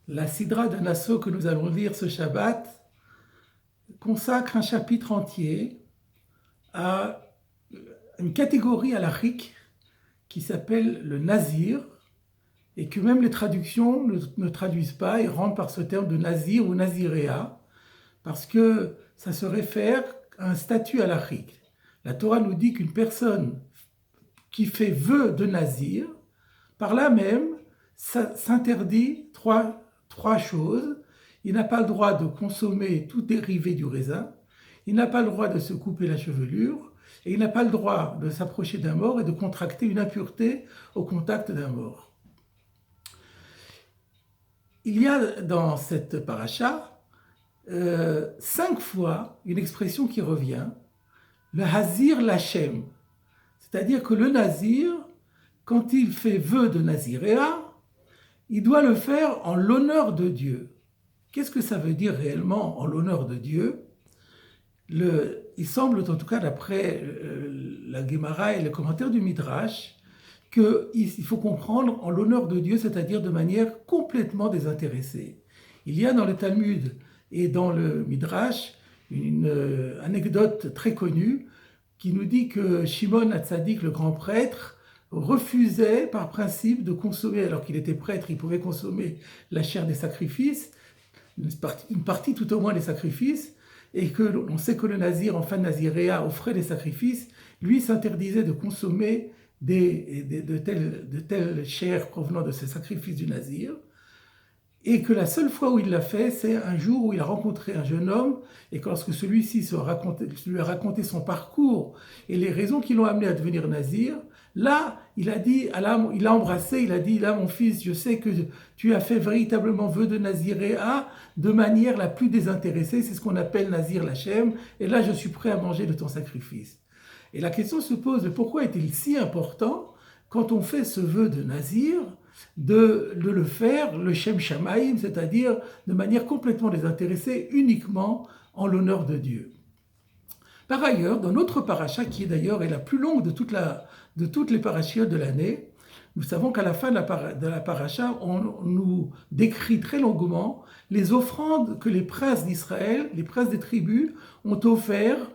La Sidra de Nassau que nous allons lire ce Shabbat consacre un chapitre entier à une catégorie halachique qui s'appelle le Nazir et que même les traductions ne traduisent pas et rendent par ce terme de Nazir ou Naziréa parce que ça se réfère à un statut halachique. La Torah nous dit qu'une personne qui fait vœu de Nazir, par là même, ça s'interdit trois choses. Il n'a pas le droit de consommer tout dérivé du raisin, il n'a pas le droit de se couper la chevelure, et il n'a pas le droit de s'approcher d'un mort et de contracter une impureté au contact d'un mort. Il y a dans cette paracha 5 fois une expression qui revient, le Hazir Lachem, c'est-à-dire que le Nazir, quand il fait vœu de Naziréa, il doit le faire en l'honneur de Dieu. Qu'est-ce que ça veut dire réellement en l'honneur de Dieu ? Il semble, en tout cas d'après la Gemara et le commentaire du Midrash, qu'il faut comprendre en l'honneur de Dieu, c'est-à-dire de manière complètement désintéressée. Il y a dans le Talmud et dans le Midrash une anecdote très connue qui nous dit que Shimon HaTzadik, le grand prêtre, refusait par principe de consommer, alors qu'il était prêtre, il pouvait consommer la chair des sacrifices, une partie tout au moins des sacrifices, et que l'on sait que le nazir, en fin de naziréa, offrait des sacrifices, lui s'interdisait de consommer de telles chairs provenant de ces sacrifices du nazir, et que la seule fois où il l'a fait, c'est un jour où il a rencontré un jeune homme, et que lorsque celui-ci lui a raconté son parcours et les raisons qui l'ont amené à devenir nazir, là, il a embrassé, il a dit, là mon fils, je sais que tu as fait véritablement vœu de naziréa de manière la plus désintéressée, c'est ce qu'on appelle nazir lachem, et là je suis prêt à manger de ton sacrifice. Et la question se pose, pourquoi est-il si important, quand on fait ce vœu de nazir, de le faire, le Shem Shamaim, c'est-à-dire de manière complètement désintéressée, uniquement en l'honneur de Dieu. Par ailleurs, dans notre paracha, qui est d'ailleurs la plus longue de toutes les parachiotes de l'année, nous savons qu'à la fin de la paracha, on nous décrit très longuement les offrandes que les princes d'Israël, les princes des tribus, ont offertes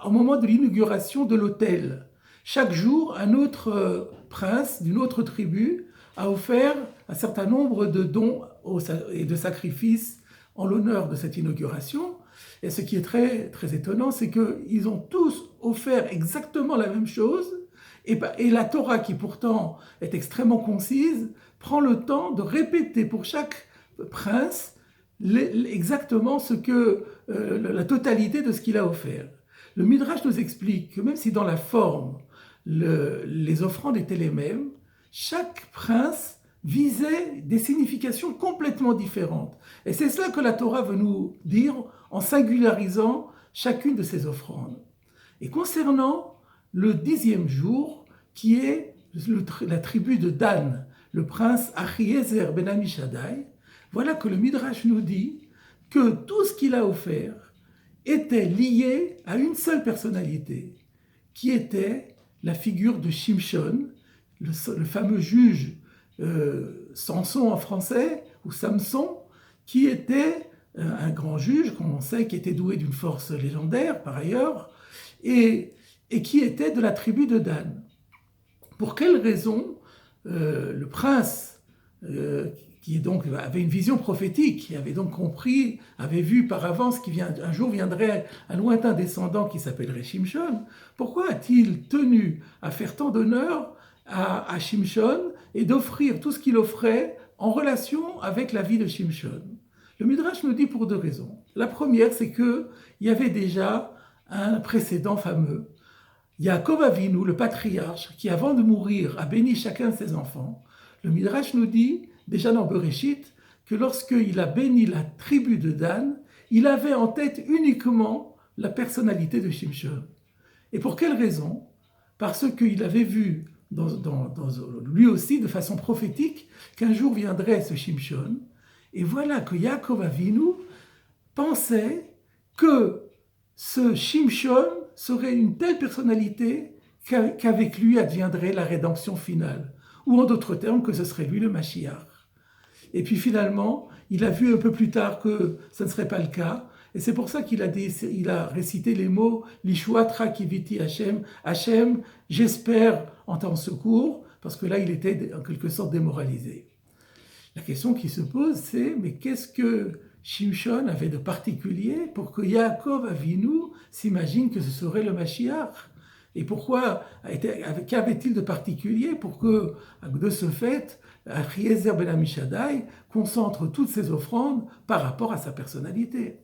au moment de l'inauguration de l'autel. Chaque jour, un autre prince d'une autre tribu a offert un certain nombre de dons et de sacrifices en l'honneur de cette inauguration. Et ce qui est très, très étonnant, c'est qu'ils ont tous offert exactement la même chose, et la Torah, qui pourtant est extrêmement concise, prend le temps de répéter pour chaque prince exactement la totalité de ce qu'il a offert. Le Midrash nous explique que même si dans la forme, les offrandes étaient les mêmes, chaque prince visait des significations complètement différentes. Et c'est cela que la Torah veut nous dire en singularisant chacune de ces offrandes. Et concernant le 10e jour, qui est la tribu de Dan, le prince Achiezer ben Amishadai, voilà que le Midrash nous dit que tout ce qu'il a offert était lié à une seule personnalité, qui était la figure de Shimshon, le fameux juge Samson en français, ou Samson, qui était un grand juge, comme on sait, qui était doué d'une force légendaire par ailleurs, et qui était de la tribu de Dan. Pour quelle raison le prince, qui donc avait une vision prophétique, qui avait donc compris, avait vu par avance qu'un jour viendrait un lointain descendant qui s'appellerait Shimshon, pourquoi a-t-il tenu à faire tant d'honneur à Shimshon et d'offrir tout ce qu'il offrait en relation avec la vie de Shimshon? Le Midrash nous dit pour 2 raisons. La première, c'est qu'il y avait déjà un précédent fameux. Yaakov Avinu, le patriarche, qui avant de mourir a béni chacun de ses enfants. Le Midrash nous dit, déjà dans Bereshit, que lorsqu'il a béni la tribu de Dan, il avait en tête uniquement la personnalité de Shimshon. Et pour quelle raison ? Parce qu'il avait vu lui aussi de façon prophétique qu'un jour viendrait ce Shimshon. Et voilà que Yaakov Avinu pensait que ce Shimshon serait une telle personnalité qu'avec lui adviendrait la rédemption finale. Ou en d'autres termes, que ce serait lui le Mashiach. Et puis finalement, il a vu un peu plus tard que ce ne serait pas le cas. Et c'est pour ça qu'il a récité les mots Lishua Trakiviti Hachem. Hachem, j'espère en ton secours, parce que là, il était en quelque sorte démoralisé. La question qui se pose, c'est mais qu'est-ce que Shimshon avait de particulier pour que Yaakov Avinu s'imagine que ce serait le Mashiach? Et pourquoi, qu'avait-il de particulier pour que, de ce fait, Achiezer ben Amishadai concentre toutes ses offrandes par rapport à sa personnalité?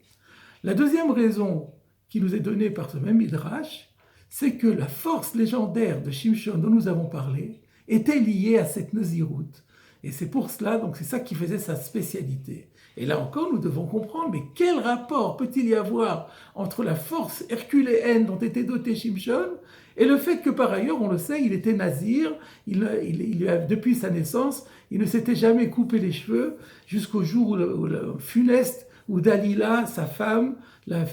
La deuxième raison qui nous est donnée par ce même Midrash, c'est que la force légendaire de Shimshon dont nous avons parlé était liée à cette Nazirout. Et c'est pour cela, donc c'est ça qui faisait sa spécialité. Et là encore, nous devons comprendre, mais quel rapport peut-il y avoir entre la force herculéenne dont était doté Shimshon et le fait que par ailleurs, on le sait, il était nazir, depuis sa naissance, il ne s'était jamais coupé les cheveux jusqu'au jour où le funeste, où Dalila, sa femme, la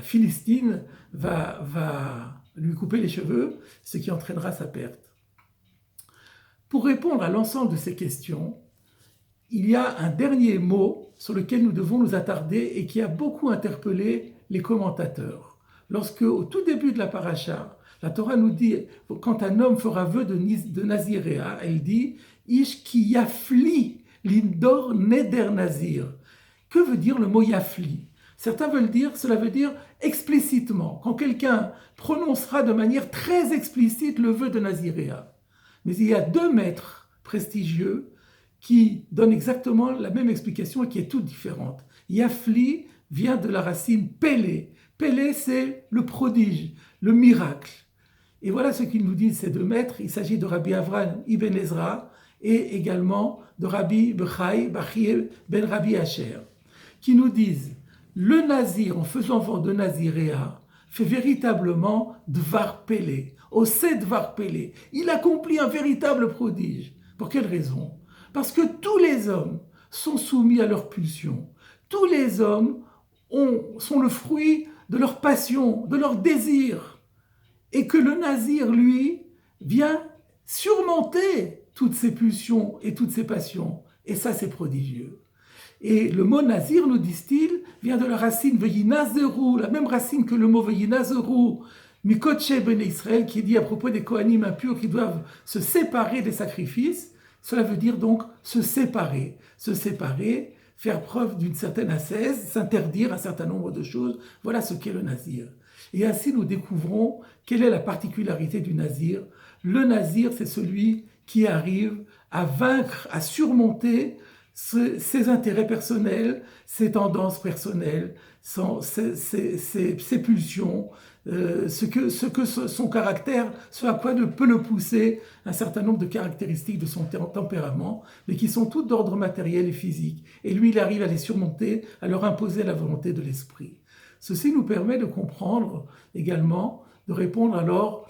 Philistine, va lui couper les cheveux, ce qui entraînera sa perte. Pour répondre à l'ensemble de ces questions, il y a un dernier mot sur lequel nous devons nous attarder et qui a beaucoup interpellé les commentateurs. Lorsque, au tout début de la paracha, la Torah nous dit, quand un homme fera vœu de Naziréa, elle dit « Ish ki yafli lindor neder nazir ». Que veut dire le mot yafli? Certains veulent dire, cela veut dire explicitement, quand quelqu'un prononcera de manière très explicite le vœu de Naziréa. Mais il y a deux maîtres prestigieux qui donnent exactement la même explication et qui est toute différente. Yafli vient de la racine Pélé. Pélé, c'est le prodige, le miracle. Et voilà ce qu'ils nous disent ces deux maîtres. Il s'agit de Rabbi Avraham Ibn Ezra et également de Rabbi Bechai Bachir ben Rabbi Asher, qui nous disent le nazir, en faisant vent de Naziréa, fait véritablement Dvar Pélé. Osé Dvar Pélé. Il accomplit un véritable prodige. Pour quelle raison? Parce que tous les hommes sont soumis à leur pulsion. Tous les hommes sont le fruit de leur passion, de leur désir. Et que le nazir, lui, vient surmonter toutes ces pulsions et toutes ces passions. Et ça, c'est prodigieux. Et le mot nazir, nous disent-ils, vient de la racine veyinazeru, la même racine que le mot veyinazeru, mikotche ben Israël, qui dit à propos des Kohanim impurs qui doivent se séparer des sacrifices. Cela veut dire donc se séparer, faire preuve d'une certaine ascèse, s'interdire un certain nombre de choses. Voilà ce qu'est le nazir. Et ainsi, nous découvrons quelle est la particularité du nazir. Le nazir, c'est celui qui arrive à vaincre, à surmonter ses intérêts personnels, ses tendances personnelles, ses pulsions, ce que son caractère, ce à quoi peut le pousser, un certain nombre de caractéristiques de son tempérament, mais qui sont toutes d'ordre matériel et physique. Et lui, il arrive à les surmonter, à leur imposer la volonté de l'esprit. Ceci nous permet de comprendre également, de répondre alors,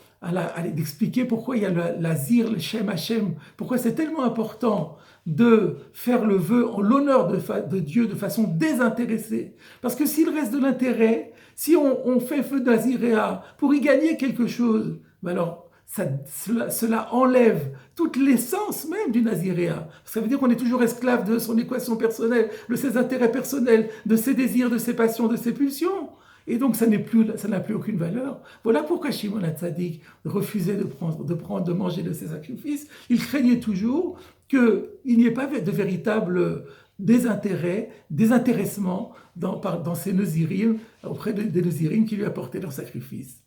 d'expliquer pourquoi il y a l'azir, le Shem Hashem, pourquoi c'est tellement important de faire le vœu en l'honneur de Dieu de façon désintéressée. Parce que s'il reste de l'intérêt, si on fait feu d'Aziréa pour y gagner quelque chose, ben alors cela enlève toute l'essence même du Naziréa. Ça veut dire qu'on est toujours esclave de son équation personnelle, de ses intérêts personnels, de ses désirs, de ses passions, de ses pulsions. Et donc ça n'a plus aucune valeur. Voilà pourquoi Shimon HaTzadik refusait de manger de ses sacrifices. Il craignait toujours qu'il n'y ait pas de véritable désintéressement dans ces Nazirim, auprès des Nazirim qui lui apportaient leurs sacrifices.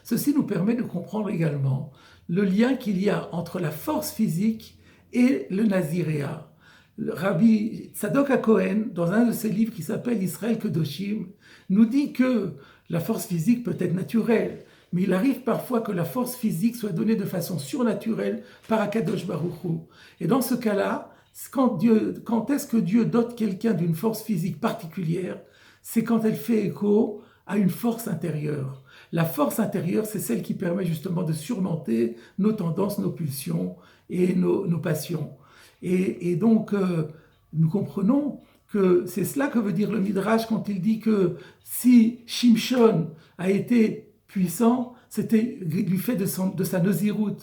Ceci nous permet de comprendre également le lien qu'il y a entre la force physique et le Naziréa. Rabbi Tzadok HaKohen, dans un de ses livres qui s'appelle Israël Kedoshim, nous dit que la force physique peut être naturelle, mais il arrive parfois que la force physique soit donnée de façon surnaturelle par Akadosh Baruch Hu. Et dans ce cas-là, quand est-ce que Dieu dote quelqu'un d'une force physique particulière? C'est quand elle fait écho à une force intérieure. La force intérieure, c'est celle qui permet justement de surmonter nos tendances, nos pulsions et nos passions. Et donc, nous comprenons que c'est cela que veut dire le Midrash quand il dit que si Shimshon a été puissant, c'était du fait de sa Nazirout.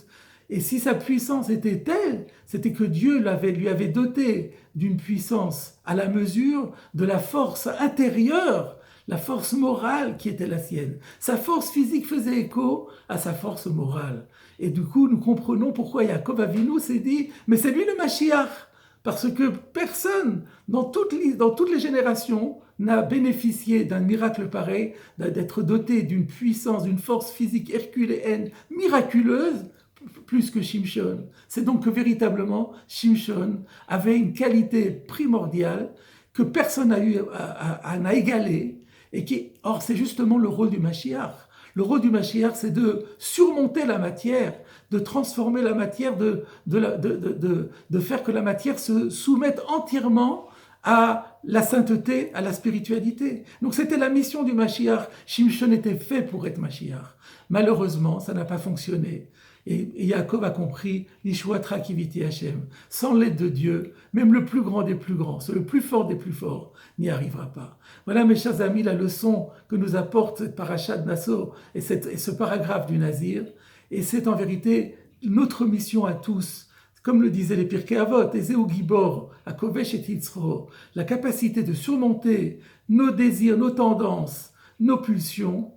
Et si sa puissance était telle, c'était que Dieu lui avait doté d'une puissance à la mesure de la force intérieure, la force morale qui était la sienne. Sa force physique faisait écho à sa force morale. Et du coup, nous comprenons pourquoi Yaakov Avinu s'est dit, mais c'est lui le Mashiach. Parce que personne, dans toutes les générations, n'a bénéficié d'un miracle pareil, d'être doté d'une puissance, d'une force physique herculéenne miraculeuse, plus que Shimshon. C'est donc que véritablement, Shimshon avait une qualité primordiale que personne n'a égalée, or c'est justement le rôle du Mashiach. Le rôle du Mashiach, c'est de surmonter la matière, de transformer la matière, de faire que la matière se soumette entièrement à la sainteté, à la spiritualité. Donc c'était la mission du Mashiach. Shimshon était fait pour être Mashiach. Malheureusement, ça n'a pas fonctionné. Et Yaakov a compris, Nishwatra Kiviti Hashem, sans l'aide de Dieu, même le plus grand des plus grands, le plus fort des plus forts, n'y arrivera pas. Voilà, mes chers amis, la leçon que nous apporte cette paracha de Nassau et ce paragraphe du Nazir. Et c'est en vérité notre mission à tous. Comme le disaient les Pirkei Avot, Ezeu Gibor, Akovesh et Yitzro, la capacité de surmonter nos désirs, nos tendances, nos pulsions,